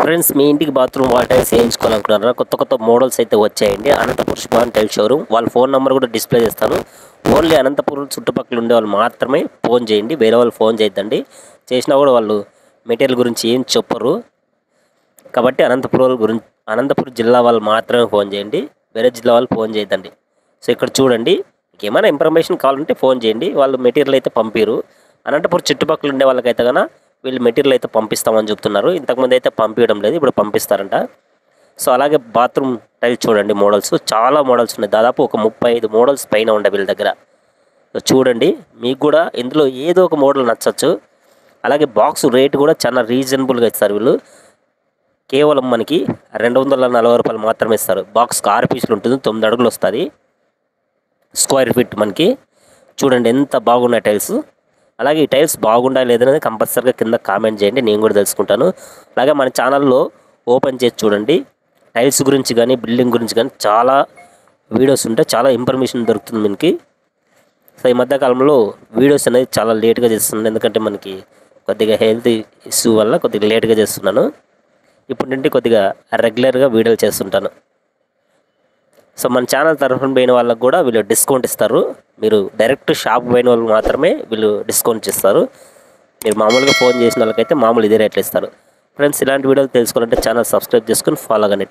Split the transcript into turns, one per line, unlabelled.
Friends, మీ ఇంటికి bathroom wall tiles వేయించుకోవాలనుకుంటున్నారా? కొత్త కొత్త మోడల్స్ అయితే వచ్చాయండి. Anantapuram Subhan tile showroom. వాళ్ళ ఫోన్ నెంబర్ కూడా డిస్ప్లే చేస్తాను. ఓన్లీ అనంతపురం చుట్టుపక్కల ఉండే వాళ్ళు మాత్రమే ఫోన్ చేయండి. వేరే వాళ్ళు ఫోన్ చేయొద్దండి. చేసినా కూడా వాళ్ళు మెటీరియల్ గురించి ఏం చెప్పరు. కాబట్టి అనంతపురం జిల్లా వాళ్ళు మాత్రమే ఫోన్ చేయండి. వేరే జిల్లా వాళ్ళు ఫోన్ చేయొద్దండి. సో ఇక్కడ చూడండి, మీకు ఏమైనా ఇన్ఫర్మేషన్ కావాలంటే ఫోన్ చేయండి. వాళ్ళు మెటీరియల్ అయితే పంపిరు. అనంతపురం చుట్టుపక్కల ఉండే వాళ్ళకైతే కన్నా వీళ్ళు మెటీరియల్ అయితే పంపిస్తామని చెప్తున్నారు. ఇంతకుముందు అయితే పంపించడం లేదు, ఇప్పుడు పంపిస్తారంట. సో అలాగే బాత్రూమ్ టైల్స్ చూడండి, మోడల్స్ చాలా మోడల్స్ ఉన్నాయి. దాదాపు ఒక 35 మోడల్స్ పైన ఉండే వీళ్ళ దగ్గర. సో చూడండి, మీకు కూడా ఇందులో ఏదో ఒక మోడల్ నచ్చచ్చు. అలాగే బాక్స్ రేట్ కూడా చాలా రీజనబుల్గా ఇస్తారు వీళ్ళు. కేవలం మనకి 240 రూపాయలు మాత్రమే ఇస్తారు. బాక్స్కి 6 పీసులు ఉంటుంది, 9 అడుగులు వస్తుంది స్క్వేర్ ఫీట్ మనకి. చూడండి ఎంత బాగున్నాయి టైల్స్. అలాగే ఈ టైల్స్ బాగుండాలి లేదనేది కంపల్సరీగా కింద కామెంట్ చేయండి, నేను కూడా తెలుసుకుంటాను. అలాగే మన ఛానల్లో ఓపెన్ చేసి చూడండి, టైల్స్ గురించి కానీ బిల్డింగ్ గురించి కానీ చాలా వీడియోస్ ఉంటాయి, చాలా ఇన్ఫర్మేషన్ దొరుకుతుంది మనకి. సో ఈ మధ్యకాలంలో వీడియోస్ అనేది చాలా లేట్గా చేస్తున్నాను, ఎందుకంటే మనకి కొద్దిగా హెల్త్ ఇష్యూ వల్ల కొద్దిగా లేట్గా చేస్తున్నాను. ఇప్పుడు నుండి కొద్దిగా రెగ్యులర్గా వీడియోలు చేస్తుంటాను. సో మన ఛానల్ తరఫున పోయిన వాళ్ళకి కూడా వీళ్ళు డిస్కౌంట్ ఇస్తారు. మీరు డైరెక్ట్ షాప్ పోయిన వాళ్ళకి మాత్రమే వీళ్ళు డిస్కౌంట్ ఇస్తారు. మీరు మామూలుగా ఫోన్ చేసిన వాళ్ళకైతే మామూలు ఇదే రేట్లు ఇస్తారు. ఫ్రెండ్స్, ఇలాంటి వీడియోలు తెలుసుకోవాలంటే ఛానల్ సబ్స్క్రైబ్ చేసుకొని ఫాలో అవ్వండి.